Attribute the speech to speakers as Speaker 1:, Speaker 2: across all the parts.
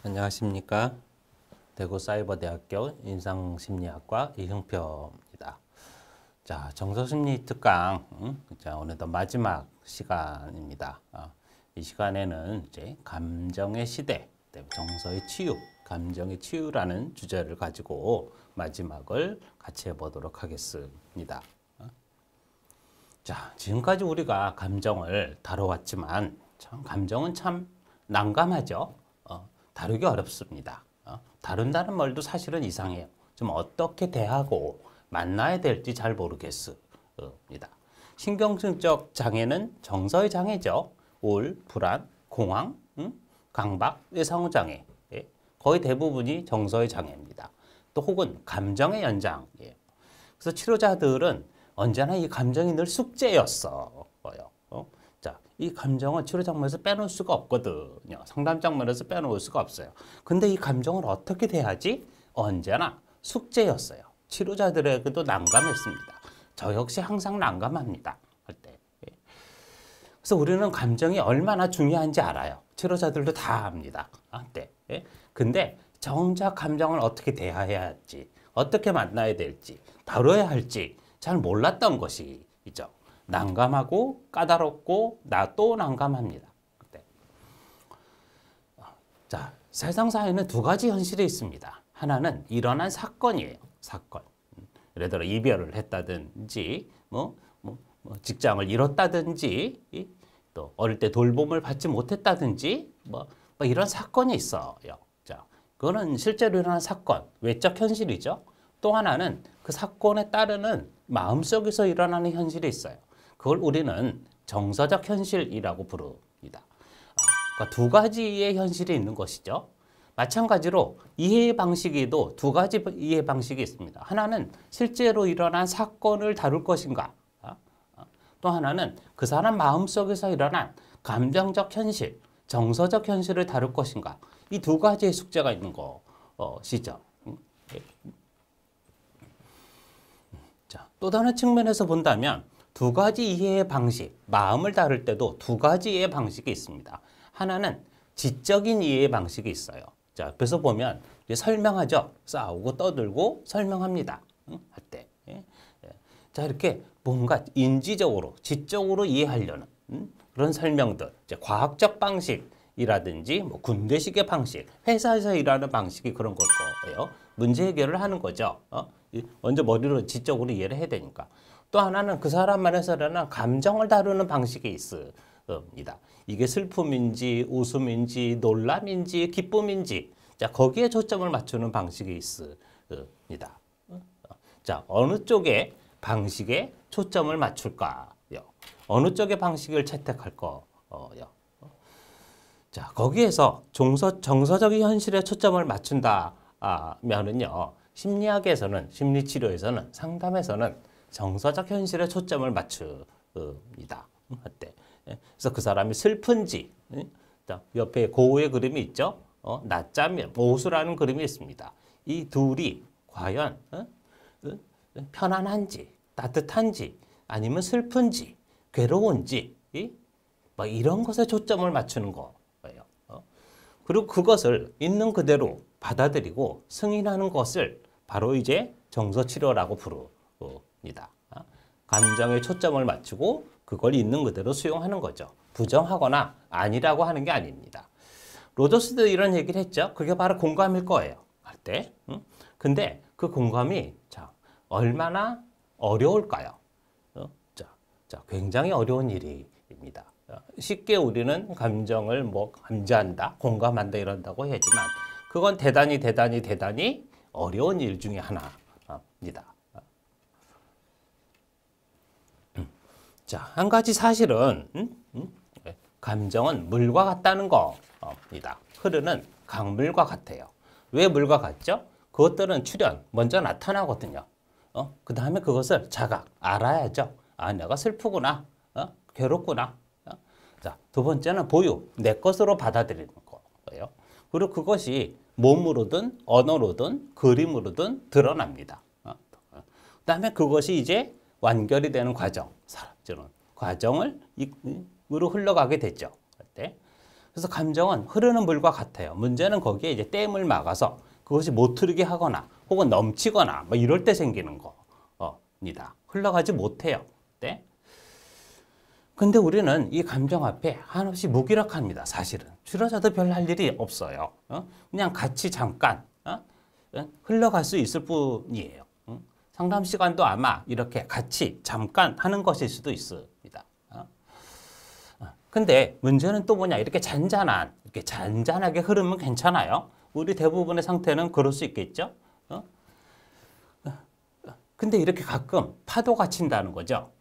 Speaker 1: 안녕하십니까. 대구사이버대학교 인상심리학과 이형표입니다. 자, 정서심리 특강, 자, 오늘도 마지막 시간입니다. 이 시간에는 이제 감정의 시대, 정서의 치유, 감정의 치유라는 주제를 가지고 마지막을 같이 해보도록 하겠습니다. 자, 지금까지 우리가 감정을 다뤄왔지만 감정은 참 난감하죠. 다루기 어렵습니다. 다룬다는 말도 사실은 이상해요. 좀 어떻게 대하고 만나야 될지 잘 모르겠습니다. 신경증적 장애는 정서의 장애죠. 우울, 불안, 공황, 강박, 외상후 장애. 거의 대부분이 정서의 장애입니다. 또 혹은 감정의 연장이에요. 그래서 치료자들은 언제나 이 감정이 늘 숙제였어요. 자, 이 감정은 치료 장면에서 빼놓을 수가 없거든요. 상담 장면에서 빼놓을 수가 없어요. 근데 이 감정을 어떻게 대하지? 언제나 숙제였어요. 치료자들에게도 난감했습니다. 저 역시 항상 난감합니다. 할 때. 그래서 우리는 감정이 얼마나 중요한지 알아요. 치료자들도 다 압니다. 때. 근데 정작 감정을 어떻게 대해야 할지, 어떻게 만나야 될지, 다뤄야 할지 잘 몰랐던 것이죠. 난감하고 까다롭고 나 또 난감합니다. 그때. 자, 세상 사회는 두 가지 현실이 있습니다. 하나는 일어난 사건이에요. 사건. 예를 들어 이별을 했다든지, 직장을 잃었다든지, 또 어릴 때 돌봄을 받지 못했다든지, 이런 사건이 있어요. 자, 그거는 실제로 일어난 사건, 외적 현실이죠. 또 하나는 그 사건에 따르는 마음속에서 일어나는 현실이 있어요. 그걸 우리는 정서적 현실이라고 부릅니다. 그러니까 두 가지의 현실이 있는 것이죠. 마찬가지로 이해 방식에도 두 가지 이해 방식이 있습니다. 하나는 실제로 일어난 사건을 다룰 것인가. 또 하나는 그 사람 마음속에서 일어난 감정적 현실, 정서적 현실을 다룰 것인가. 이 두 가지의 숙제가 있는 것이죠. 자, 또 다른 측면에서 본다면 두 가지 이해의 방식, 마음을 다룰 때도 두 가지의 방식이 있습니다. 하나는 지적인 이해의 방식이 있어요. 자, 옆에서 보면 설명하죠. 싸우고 떠들고 설명합니다. 할 때. 자, 이렇게 뭔가 인지적으로, 지적으로 이해하려는 그런 설명들. 이제 과학적 방식이라든지 군대식의 방식, 회사에서 일하는 방식이 그런 걸 거예요. 문제 해결을 하는 거죠. 먼저 머리로 지적으로 이해를 해야 되니까. 또 하나는 그 사람 안에서 일어난 감정을 다루는 방식이 있습니다. 이게 슬픔인지 웃음인지 놀람인지 기쁨인지, 자, 거기에 초점을 맞추는 방식이 있습니다. 자, 어느 쪽에 방식에 초점을 맞출까요? 어느 쪽의 방식을 채택할 거요? 자, 거기에서 정서적인 현실에 초점을 맞춘다면은요, 심리학에서는, 심리치료에서는, 상담에서는 정서적 현실에 초점을 맞춥니다. 그래서 그 사람이 슬픈지, 옆에 고우의 그림이 있죠. 낮잠, 모수라는 그림이 있습니다. 이 둘이 과연 편안한지, 따뜻한지, 아니면 슬픈지, 괴로운지, 이런 것에 초점을 맞추는 거예요. 그리고 그것을 있는 그대로 받아들이고 승인하는 것을 바로 이제 정서치료라고 부릅니다. 감정에 초점을 맞추고 그걸 있는 그대로 수용하는 거죠. 부정하거나 아니라고 하는 게 아닙니다. 로저스도 이런 얘기를 했죠. 그게 바로 공감일 거예요. 할 때. 근데 그 공감이 얼마나 어려울까요? 자, 굉장히 어려운 일입니다. 쉽게 우리는 감정을 감지한다, 공감한다 이런다고 하지만 그건 대단히 어려운 일 중에 하나입니다. 자, 한 가지 사실은 감정은 물과 같다는 겁니다. 흐르는 강물과 같아요. 왜 물과 같죠? 그것들은 먼저 나타나거든요. 그 다음에 그것을 알아야죠. 내가 슬프구나, 괴롭구나. 자, 두 번째는 보유, 내 것으로 받아들이는 거예요. 그리고 그것이 몸으로든 언어로든 그림으로든 드러납니다. 그 다음에 그것이 이제 완결이 되는 과정, 사라지는 과정을 으로 흘러가게 됐죠. 그래서 감정은 흐르는 물과 같아요. 문제는 거기에 이제 댐을 막아서 그것이 못 흐르게 하거나 혹은 넘치거나 뭐 이럴 때 생기는 겁니다. 흘러가지 못해요. 네? 근데 우리는 이 감정 앞에 한없이 무기력합니다. 사실은. 치료자도 별 할 일이 없어요. 그냥 같이 잠깐 흘러갈 수 있을 뿐이에요. 상담 시간도 아마 이렇게 같이 잠깐 하는 것일 수도 있습니다. 근데 문제는 또 뭐냐? 이렇게 잔잔하게 흐르면 괜찮아요. 우리 대부분의 상태는 그럴 수 있겠죠? 근데 이렇게 가끔 파도가 친다는 거죠.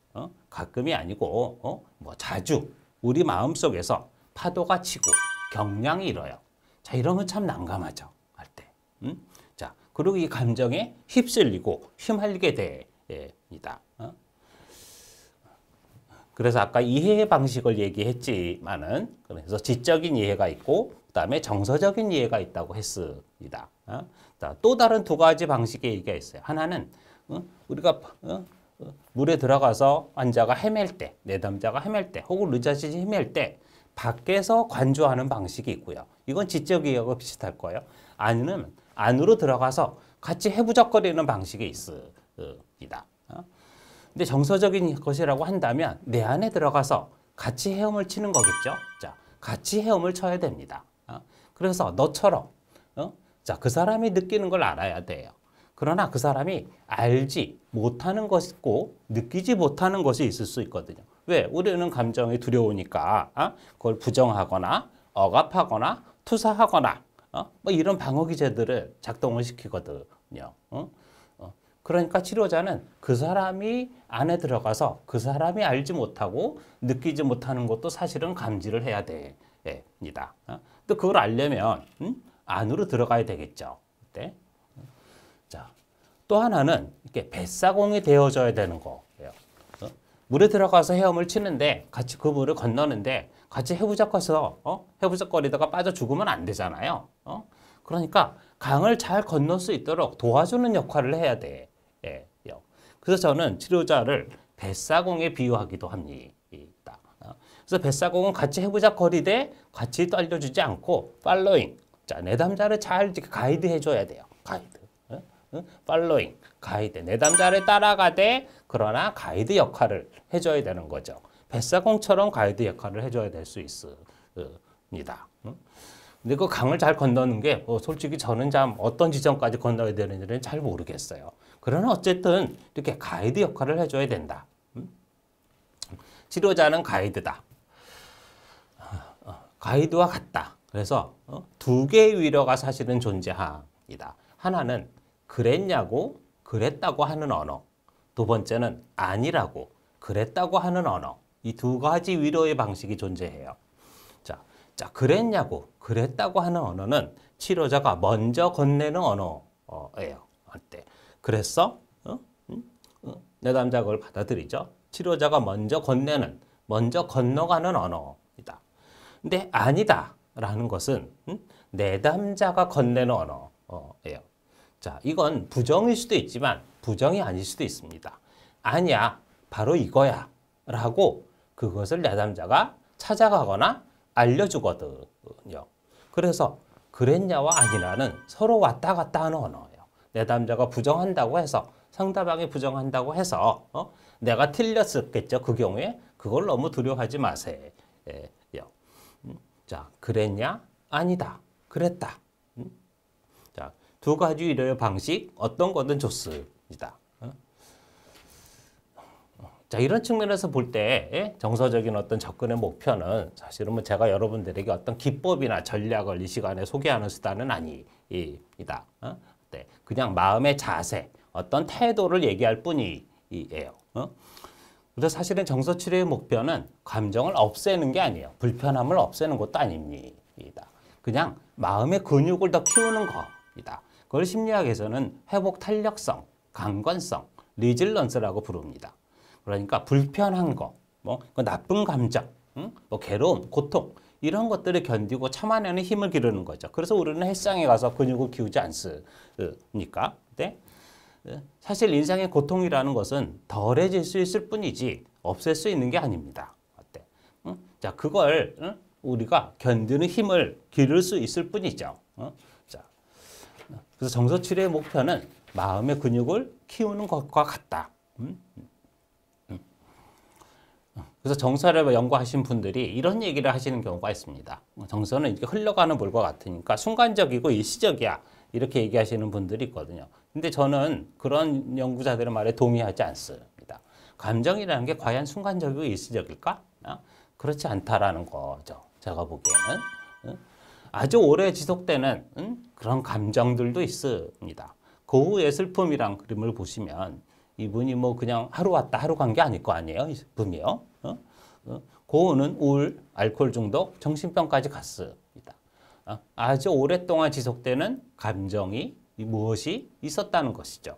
Speaker 1: 가끔이 아니고, 뭐 자주 우리 마음속에서 파도가 치고 경량이 일어요. 자, 이러면 참 난감하죠. 할 때. 자, 그리고 이 감정에 휩쓸리고 휘말리게 됩니다. 그래서 아까 이해 방식을 얘기했지만은, 그래서 지적인 이해가 있고, 그 다음에 정서적인 이해가 있다고 했습니다. 자, 또 다른 두 가지 방식의 얘기가 있어요. 하나는, 우리가 물에 들어가서 환자가 헤맬 때, 내담자가 헤맬 때, 혹은 의사진이 헤맬 때, 밖에서 관조하는 방식이 있고요. 이건 지적 이해하고 비슷할 거예요. 아니면 안으로 들어가서 같이 해부적거리는 방식이 있습니다. 근데 정서적인 것이라고 한다면 내 안에 들어가서 같이 헤엄을 치는 거겠죠. 자, 같이 헤엄을 쳐야 됩니다. 그래서 너처럼 자, 그 사람이 느끼는 걸 알아야 돼요. 그러나 그 사람이 알지 못하는 것이 있고 느끼지 못하는 것이 있을 수 있거든요. 왜? 우리는 감정이 두려우니까 그걸 부정하거나 억압하거나 투사하거나 뭐 이런 방어 기제들을 작동을 시키거든요. 그러니까 치료자는 그 사람이 안에 들어가서 그 사람이 알지 못하고 느끼지 못하는 것도 사실은 감지를 해야 됩니다. 또 그걸 알려면 안으로 들어가야 되겠죠. 네? 자, 또 하나는 이렇게 뱃사공이 되어져야 되는 거예요. 물에 들어가서 헤엄을 치는데 같이 그 물을 건너는데 같이 해부적거리다가 빠져 죽으면 안 되잖아요. 그러니까 강을 잘 건널 수 있도록 도와주는 역할을 해야 돼요. 그래서 저는 치료자를 뱃사공에 비유하기도 합니다. 그래서 뱃사공은 같이 해부적거리되 같이 떨려주지 않고 팔로잉. 자, 내담자를 잘 가이드 해줘야 돼요. 가이드. 팔로잉, 가이드. 내담자를 따라가되 그러나 가이드 역할을 해줘야 되는 거죠. 뱃사공처럼 가이드 역할을 해줘야 될 수 있습니다. 근데 그 강을 잘 건너는 게 솔직히 저는 참 어떤 지점까지 건너야 되는지는 잘 모르겠어요. 그러나 어쨌든 이렇게 가이드 역할을 해줘야 된다. 치료자는 가이드다. 가이드와 같다. 그래서 두 개의 위로가 사실은 존재합니다. 하나는 그랬냐고 그랬다고 하는 언어. 두 번째는 아니라고 그랬다고 하는 언어. 이 두 가지 위로의 방식이 존재해요. 자, 그랬냐고 그랬다고 하는 언어는 치료자가 먼저 건네는 언어예요. 할 때. 그랬어? 내담자가 그걸 받아들이죠. 치료자가 먼저 건너가는 언어이다. 근데 아니다 라는 것은 내담자가 건네는 언어예요. 자, 이건 부정일 수도 있지만 부정이 아닐 수도 있습니다. 아니야, 바로 이거야 라고 그것을 내담자가 찾아가거나 알려주거든요. 그래서 그랬냐와 아니라는 서로 왔다 갔다 하는 언어예요. 내담자가 부정한다고 해서 상대방이 부정한다고 해서 내가 틀렸었겠죠. 그 경우에 그걸 너무 두려워하지 마세요. 자, 그랬냐? 아니다. 그랬다. 자, 두 가지 위로의 방식 어떤 거든 좋습니다. 자, 이런 측면에서 볼 때 정서적인 어떤 접근의 목표는 사실은 뭐 제가 여러분들에게 어떤 기법이나 전략을 이 시간에 소개하는 수단은 아닙니다. 네, 그냥 마음의 자세, 어떤 태도를 얘기할 뿐이에요. 그래서 사실은 정서치료의 목표는 감정을 없애는 게 아니에요. 불편함을 없애는 것도 아닙니다. 그냥 마음의 근육을 더 키우는 겁니다. 그걸 심리학에서는 회복 탄력성, 강건성, 리질런스라고 부릅니다. 그러니까 불편한 거, 뭐 나쁜 감정, 뭐 괴로움, 고통 이런 것들을 견디고 참아내는 힘을 기르는 거죠. 그래서 우리는 헬스장에 가서 근육을 키우지 않습니까? 네? 사실 인생의 고통이라는 것은 덜해질 수 있을 뿐이지 없앨 수 있는 게 아닙니다. 어때? 자, 그걸 우리가 견디는 힘을 기를 수 있을 뿐이죠. 자, 그래서 정서 치료의 목표는 마음의 근육을 키우는 것과 같다. 그래서 정서를 연구하신 분들이 이런 얘기를 하시는 경우가 있습니다. 정서는 이렇게 흘러가는 물과 같으니까 순간적이고 일시적이야. 이렇게 얘기하시는 분들이 있거든요. 근데 저는 그런 연구자들의 말에 동의하지 않습니다. 감정이라는 게 과연 순간적이고 일시적일까? 그렇지 않다라는 거죠. 제가 보기에는. 아주 오래 지속되는 그런 감정들도 있습니다. 고흐의 슬픔이란 그림을 보시면 이분이 뭐 그냥 하루 왔다 하루 간 게 아닐 거 아니에요. 이 슬픔이요. 고흐는 우울, 알코올 중독, 정신병까지 갔습니다. 아주 오랫동안 지속되는 감정이 무엇이 있었다는 것이죠.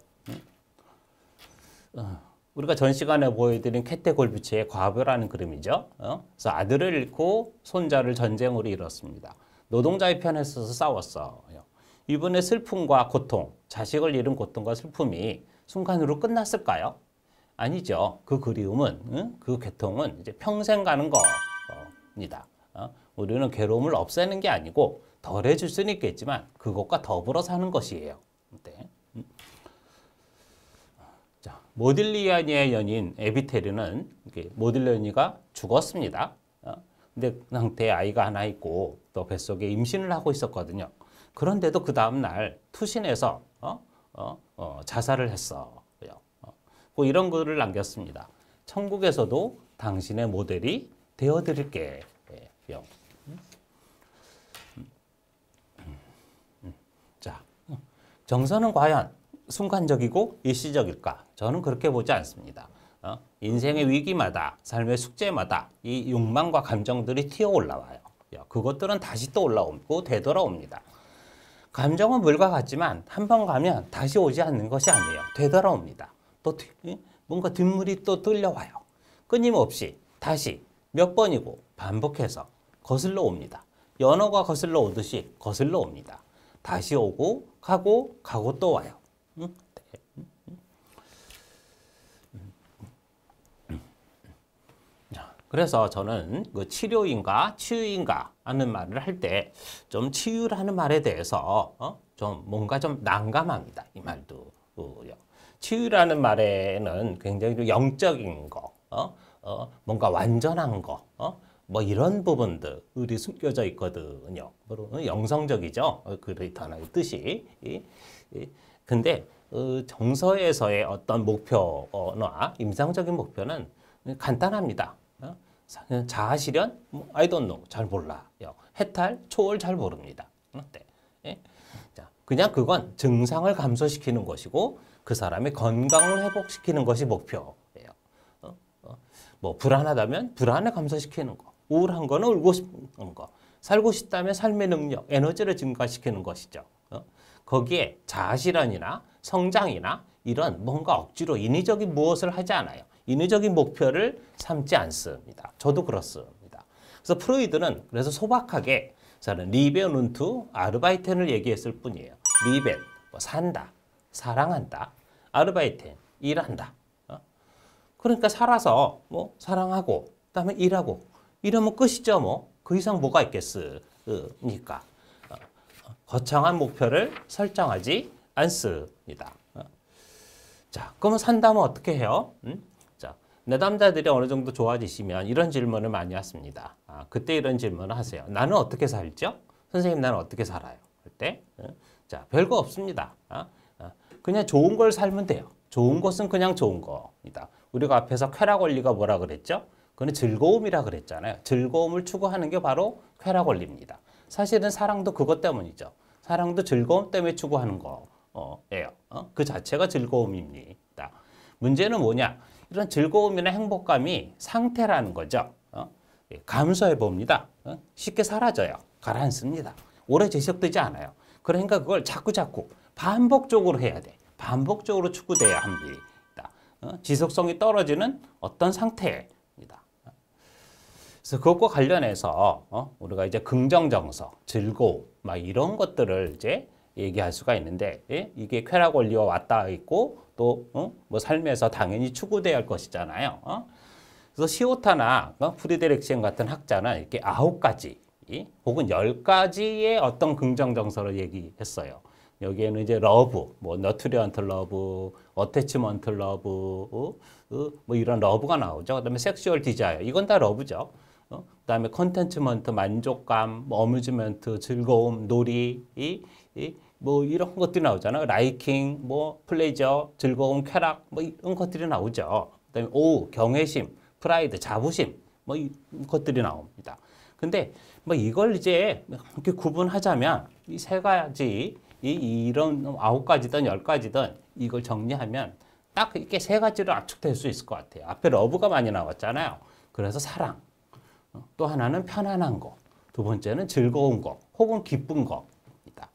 Speaker 1: 우리가 전 시간에 보여드린 캐테 골비체의 과부라는 그림이죠. 그래서 아들을 잃고 손자를 전쟁으로 잃었습니다. 노동자의 편에 서서 싸웠어요. 이분의 슬픔과 고통, 자식을 잃은 고통과 슬픔이 순간으로 끝났을까요? 아니죠. 그 그리움은, 그 고통은 이제 평생 가는 겁니다. 우리는 괴로움을 없애는 게 아니고 덜해줄 수는 있겠지만 그것과 더불어 사는 것이에요. 네. 자, 모딜리아니의 연인 에비테르는 모딜리아니가 죽었습니다. 근데 그 상태에 아이가 하나 있고 또 뱃속에 임신을 하고 있었거든요. 그런데도 그 다음날 투신해서 자살을 했어요. 뭐 이런 글을 남겼습니다. 천국에서도 당신의 모델이 되어드릴게요. 자, 정서는 과연 순간적이고 일시적일까? 저는 그렇게 보지 않습니다. 인생의 위기마다, 삶의 숙제마다 이 욕망과 감정들이 튀어 올라와요. 그것들은 다시 또 올라오고 되돌아옵니다. 감정은 물과 같지만 한 번 가면 다시 오지 않는 것이 아니에요. 되돌아옵니다. 또 뭔가 뒷물이 또 뚫려와요. 끊임없이 다시 몇 번이고 반복해서 거슬러 옵니다. 연어가 거슬러 오듯이 거슬러 옵니다. 다시 오고 가고 또 와요. 그래서 저는 그 치료인가 치유인가 하는 말을 할 때 좀 치유라는 말에 대해서 좀 뭔가 좀 난감합니다. 이 말도요. 치유라는 말에는 굉장히 좀 영적인 거, 뭔가 완전한 거, 뭐 이런 부분들이 숨겨져 있거든요. 영성적이죠. 그 단어의 뜻이. 근데 정서에서의 어떤 목표나 임상적인 목표는 간단합니다. 자아 실현? I don't know. 잘 몰라요. 해탈? 초월? 잘 모릅니다. 네. 자, 그냥 그건 증상을 감소시키는 것이고 그 사람의 건강을 회복시키는 것이 목표예요. 뭐 불안하다면 불안을 감소시키는 거, 우울한 거는 울고 싶은 거, 살고 싶다면 삶의 능력, 에너지를 증가시키는 것이죠. 거기에 자아 실현이나 성장이나 이런 뭔가 억지로 인위적인 무엇을 하지 않아요. 인위적인 목표를 삼지 않습니다. 저도 그렇습니다. 그래서 프로이드는 그래서 소박하게 저는 리벤 운투 아르바이텐을 얘기했을 뿐이에요. 리벤, 뭐 산다, 사랑한다, 아르바이텐, 일한다. 그러니까 살아서 뭐 사랑하고 그다음에 일하고 이러면 끝이죠. 뭐 그 이상 뭐가 있겠습니까? 거창한 목표를 설정하지 않습니다. 자, 그러면 산다면 어떻게 해요? 자, 내담자들이 어느 정도 좋아지시면 이런 질문을 많이 하십니다. 그때 이런 질문을 하세요. 나는 어떻게 살죠? 선생님, 나는 어떻게 살아요? 할 때, 자, 별거 없습니다. 그냥 좋은 걸 살면 돼요. 좋은 것은 그냥 좋은 겁니다. 우리가 앞에서 쾌락 원리가 뭐라 그랬죠? 그건 즐거움이라 그랬잖아요. 즐거움을 추구하는 게 바로 쾌락 원리입니다. 사실은 사랑도 그것 때문이죠. 사랑도 즐거움 때문에 추구하는 거예요. 그 자체가 즐거움입니다. 문제는 뭐냐? 이런 즐거움이나 행복감이 상태라는 거죠. 감소해 봅니다. 쉽게 사라져요. 가라앉습니다. 오래 지속되지 않아요. 그러니까 그걸 자꾸 반복적으로 해야 돼. 반복적으로 추구돼야 합니다. 지속성이 떨어지는 어떤 상태입니다. 그래서 그것과 관련해서 우리가 이제 긍정정서, 즐거움, 막 이런 것들을 이제 얘기할 수가 있는데, 이게 쾌락 원리와 맞닿아 있고 또 뭐 삶에서 당연히 추구돼야 할 것이잖아요. 그래서 시오타나 프리드릭션 같은 학자는 이렇게 9가지 혹은 10가지의 어떤 긍정 정서를 얘기했어요. 여기에는 이제 러브, 뭐 너트리언트 러브, 어태치먼트 러브, 뭐 이런 러브가 나오죠. 그다음에 섹슈얼 디자이어, 이건 다 러브죠. 그다음에 컨텐츠먼트, 만족감, 뭐 어뮤즈먼트, 즐거움, 놀이, 뭐 이런 것들이 나오잖아요. 라이킹, 뭐 플레이저, 즐거움, 쾌락, 뭐 이런 것들이 나오죠. 그다음에 오, 경외심, 프라이드, 자부심, 뭐 이런 것들이 나옵니다. 근데 뭐 이걸 이제 이렇게 구분하자면 이 세 가지, 이런 9가지든 10가지든 이걸 정리하면 딱 이렇게 세 가지로 압축될 수 있을 것 같아요. 앞에 러브가 많이 나왔잖아요. 그래서 사랑, 또 하나는 편안한 거, 두 번째는 즐거운 거, 혹은 기쁜 거입니다.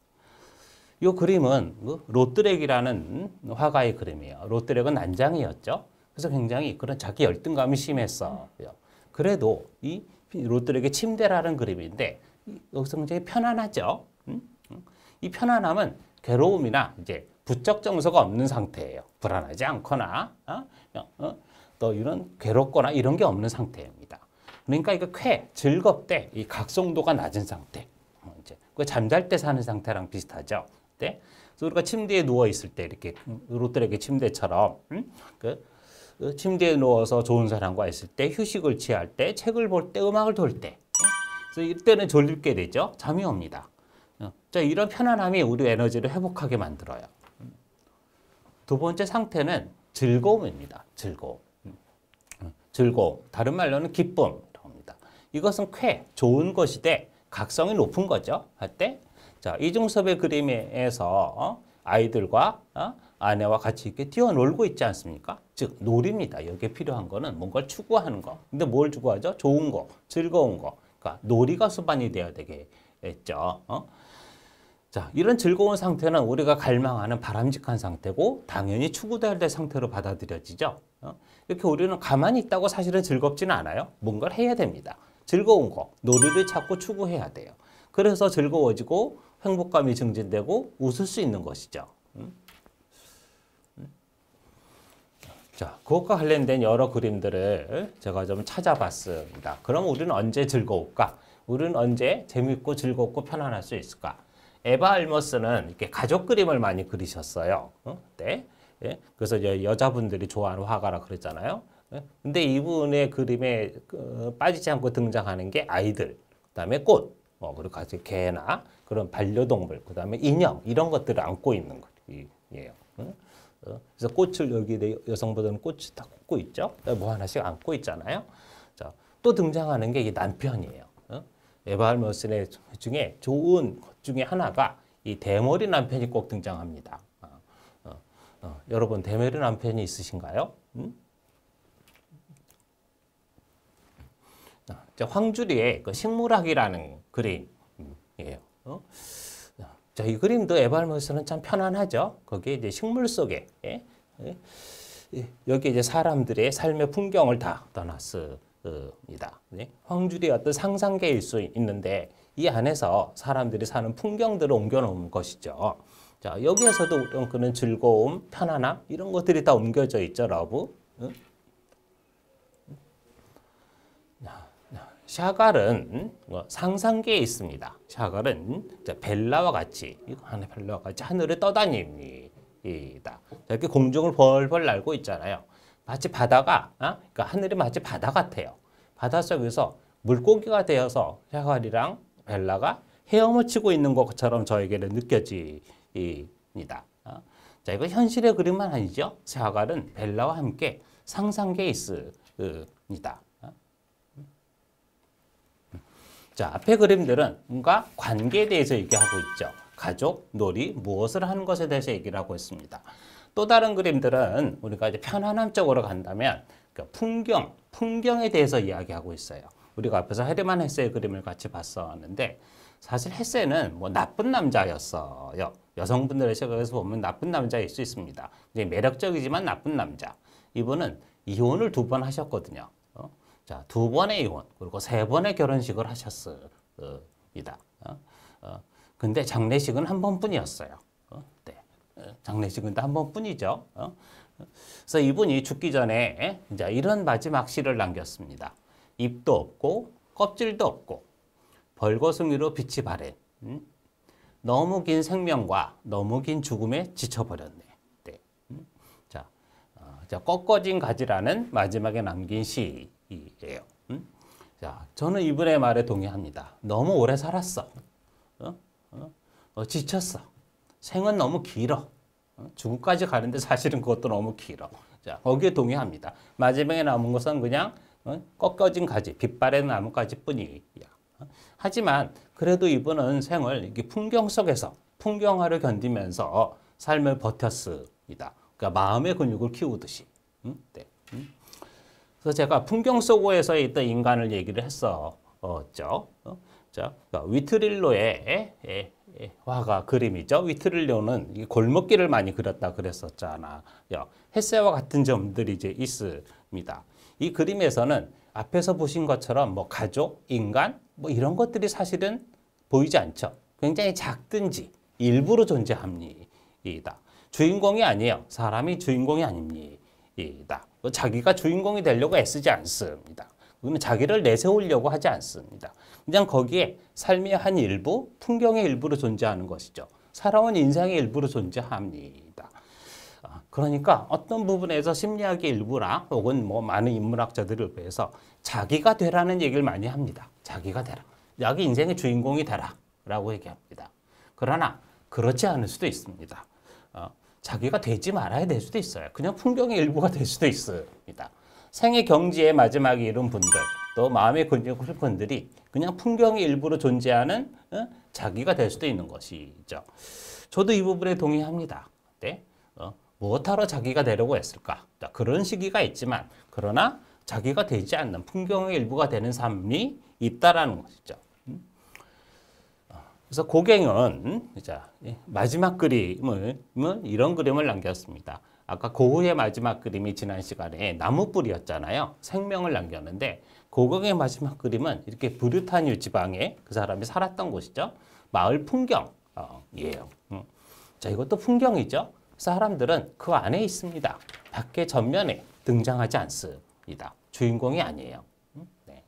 Speaker 1: 이 그림은 로트렉이라는 화가의 그림이에요. 로트렉은 난장이었죠. 그래서 굉장히 그런 자기 열등감이 심했어요. 그래도 이 로트렉의 침대라는 그림인데 여기서 굉장히 편안하죠. 이 편안함은 괴로움이나 이제 부적 정서가 없는 상태예요. 불안하지 않거나 또 이런 괴롭거나 이런 게 없는 상태입니다. 그러니까 이거 즐겁대, 이 각성도가 낮은 상태. 이제 그 잠잘 때 사는 상태랑 비슷하죠. 네? 그래서 우리가 침대에 누워 있을 때 이렇게 로트렉의 침대처럼 그 침대에 누워서 좋은 사람과 있을 때, 휴식을 취할 때, 책을 볼 때, 음악을 들을 때. 그래서 이때는 졸립게 되죠. 잠이 옵니다. 자, 이런 편안함이 우리 에너지를 회복하게 만들어요. 두 번째 상태는 즐거움입니다. 즐거움. 즐거움. 다른 말로는 기쁨이라고 합니다. 이것은 좋은 것이되 각성이 높은 거죠. 할 때. 자, 이중섭의 그림에서 아이들과 아내와 같이 이렇게 뛰어놀고 있지 않습니까? 즉, 놀입니다. 여기에 필요한 거는 뭔가를 추구하는 거. 근데 뭘 추구하죠? 좋은 거, 즐거운 거. 그러니까 놀이가 수반이 돼야 되겠죠. 자, 이런 즐거운 상태는 우리가 갈망하는 바람직한 상태고 당연히 추구돼야 될 상태로 받아들여지죠. 이렇게 우리는 가만히 있다고 사실은 즐겁지는 않아요. 뭔가를 해야 됩니다. 즐거운 거, 놀이를 찾고 추구해야 돼요. 그래서 즐거워지고 행복감이 증진되고 웃을 수 있는 것이죠. 자, 그것과 관련된 여러 그림들을 제가 좀 찾아봤습니다. 그럼 우리는 언제 즐거울까? 우리는 언제 재밌고 즐겁고 편안할 수 있을까? 에바 알머스는 이렇게 가족 그림을 많이 그리셨어요. 네. 예? 그래서 여자분들이 좋아하는 화가라 그랬잖아요. 예? 근데 이분의 그림에 빠지지 않고 등장하는 게 아이들, 그다음에 꽃, 그리고 같이 개나 그런 반려동물, 그다음에 인형 이런 것들을 안고 있는 그림이에요. 그래서 꽃을 여기 여성분들은 꽃을 다 꽂고 있죠. 뭐 하나씩 안고 있잖아요. 자, 또 등장하는 게 이 남편이에요. 에바 알머스의 중에 좋은 것 중에 하나가 이 대머리 남편이 꼭 등장합니다. 여러분 대머리 남편이 있으신가요? 황주리의 그 식물학이라는 그림이에요. 자, 이 그림도 에바 알머스는 참 편안하죠. 거기에 이제 식물 속에 여기 이제 사람들의 삶의 풍경을 다 떠났습니다. 황주리의 어떤 상상계일 수 있는데 이 안에서 사람들이 사는 풍경들을 옮겨놓은 것이죠. 자, 여기에서도 그는 즐거움, 편안함 이런 것들이 다 옮겨져 있죠. 러브. 샤갈은 상상계에 있습니다. 샤갈은 벨라와 같이 벨라와 같이 하늘을 떠다닙니다. 이렇게 공중을 벌벌 날고 있잖아요. 마치 바다가 그러니까 하늘이 마치 바다 같아요. 바다 속에서 물고기가 되어서 샤갈이랑 벨라가 헤엄을 치고 있는 것처럼 저에게는 느껴집니다. 자, 이거 현실의 그림만 아니죠. 샤갈은 벨라와 함께 상상계에 있습니다. 자, 앞에 그림들은 뭔가 관계에 대해서 얘기하고 있죠. 가족, 놀이, 무엇을 하는 것에 대해서 얘기를 하고 있습니다. 또 다른 그림들은 우리가 이제 편안함 쪽으로 간다면 풍경에 대해서 이야기하고 있어요. 우리가 앞에서 헤르만 헤세의 그림을 같이 봤었는데 사실 헤세는 뭐 나쁜 남자였어요. 여성분들의 시각에서 보면 나쁜 남자일 수 있습니다. 매력적이지만 나쁜 남자. 이분은 이혼을 2번 하셨거든요. 자, 2번의 이혼, 그리고 3번의 결혼식을 하셨습니다. 근데 장례식은 1번뿐이었어요. 네. 장례식은 한 번뿐이죠. 그래서 이분이 죽기 전에 이제 이런 마지막 시를 남겼습니다. 입도 없고 껍질도 없고 벌거숭이로 빛이 바랜 너무 긴 생명과 너무 긴 죽음에 지쳐버렸네. 네. 자, 꺾어진 가지라는 마지막에 남긴 시예요. 자, 저는 이분의 말에 동의합니다. 너무 오래 살았어. 지쳤어. 생은 너무 길어. 죽음까지 가는데 사실은 그것도 너무 길어. 자, 거기에 동의합니다. 마지막에 남은 것은 그냥 꺾여진 가지, 빛바랜 나뭇가지뿐이야. 하지만 그래도 이분은 생을 이렇게 풍경 속에서 풍경화를 견디면서 삶을 버텼습니다. 그러니까 마음의 근육을 키우듯이. 네. 그래서 제가 풍경 속에서 있던 인간을 얘기를 했었죠. 자, 그러니까 위트릴로의 화가 그림이죠. 위트릴로는 골목길을 많이 그렸다 그랬었잖아요. 햇새와 같은 점들이 이제 있습니다. 이 그림에서는 앞에서 보신 것처럼 뭐 가족, 인간 뭐 이런 것들이 사실은 보이지 않죠. 굉장히 작든지 일부러 존재합니다. 주인공이 아니에요. 사람이 주인공이 아닙니다. 자기가 주인공이 되려고 애쓰지 않습니다. 그는 자기를 내세우려고 하지 않습니다. 그냥 거기에 삶의 한 일부, 풍경의 일부로 존재하는 것이죠. 살아온 인생의 일부로 존재합니다. 그러니까 어떤 부분에서 심리학의 일부나 혹은 뭐 많은 인문학자들을 위해서 자기가 되라는 얘기를 많이 합니다. 자기가 되라. 자기 인생의 주인공이 되라 라고 얘기합니다. 그러나 그렇지 않을 수도 있습니다. 자기가 되지 말아야 될 수도 있어요. 그냥 풍경의 일부가 될 수도 있습니다. 생의 경지의 마지막에 이른 분들, 또 마음의 근육을 분들이 그냥 풍경의 일부로 존재하는 자기가 될 수도 있는 것이죠. 저도 이 부분에 동의합니다. 네? 무엇하러 자기가 되려고 했을까? 자, 그런 시기가 있지만 그러나 자기가 되지 않는 풍경의 일부가 되는 삶이 있다라는 것이죠. 그래서 고갱은 마지막 그림을 이런 그림을 남겼습니다. 아까 고흐의 마지막 그림이 지난 시간에 나무뿌리였잖아요. 생명을 남겼는데 고갱의 마지막 그림은 이렇게 브르타뉴 지방에 그 사람이 살았던 곳이죠. 마을 풍경이에요. 자, 이것도 풍경이죠. 사람들은 그 안에 있습니다. 밖에 전면에 등장하지 않습니다. 주인공이 아니에요. 네.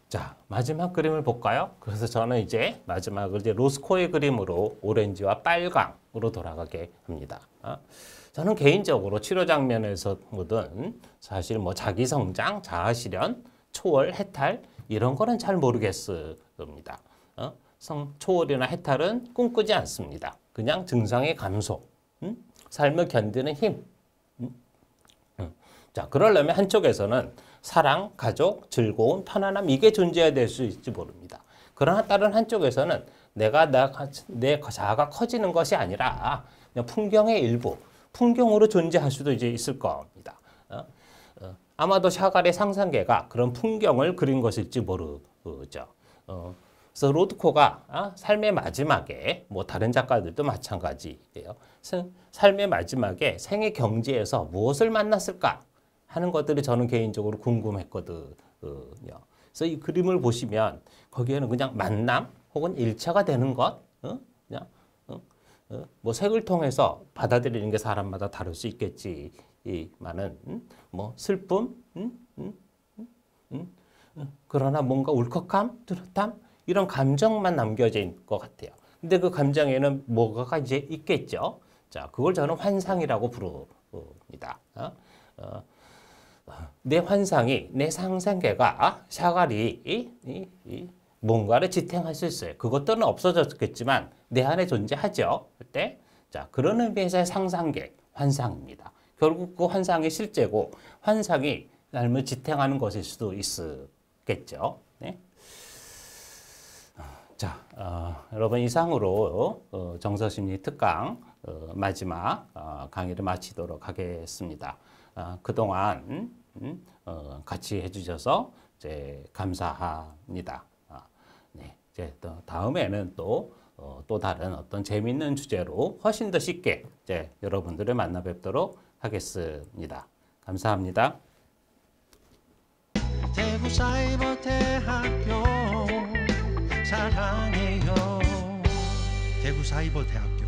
Speaker 1: 자, 마지막 그림을 볼까요? 그래서 저는 이제 마지막을 이제 로스코의 그림으로 오렌지와 빨강으로 돌아가게 합니다. 저는 개인적으로 치료 장면에서든 사실 뭐 자기 성장, 자아 실현, 초월, 해탈 이런 거는 잘 모르겠습니다. 초월이나 해탈은 꿈꾸지 않습니다. 그냥 증상의 감소, 삶을 견디는 힘. 자, 그러려면 한쪽에서는 사랑, 가족, 즐거움, 편안함 이게 존재해야 될 수 있을지 모릅니다. 그러나 다른 한쪽에서는 내 자아가 커지는 것이 아니라 그냥 풍경의 일부, 풍경으로 존재할 수도 이제 있을 겁니다. 아마도 샤갈의 상상계가 그런 풍경을 그린 것일지 모르죠. 그래서 로드코가 삶의 마지막에 뭐 다른 작가들도 마찬가지예요. 삶의 마지막에 생의 경지에서 무엇을 만났을까 하는 것들이 저는 개인적으로 궁금했거든요. 그래서 이 그림을 보시면 거기에는 그냥 만남 혹은 일차가 되는 것, 그냥 뭐 색을 통해서 받아들이는 게 사람마다 다를 수 있겠지만은 뭐 슬픔, 그러나 뭔가 울컥함, 뚜렷함 이런 감정만 남겨져 있는 것 같아요. 근데 그 감정에는 뭐가 이제 있겠죠. 자, 그걸 저는 환상이라고 부릅니다. 내 환상이, 내 상상계가 샤갈이 뭔가를 지탱할 수 있어요. 그것들은 없어졌겠지만 내 안에 존재하죠. 그때 자, 그런 의미에서의 상상계, 환상입니다. 결국 그 환상이 실제고 환상이 삶을 지탱하는 것일 수도 있겠죠. 네? 자, 여러분 이상으로 정서심리 특강 마지막 강의를 마치도록 하겠습니다. 그동안 같이 해주셔서 이제 감사합니다. 네, 이제 또 다음에는 또 다른 어떤 재미있는 주제로 훨씬 더 쉽게 이제 여러분들을 만나 뵙도록 하겠습니다. 감사합니다.
Speaker 2: 대구사이버대학교 사랑해요. 대구사이버대학교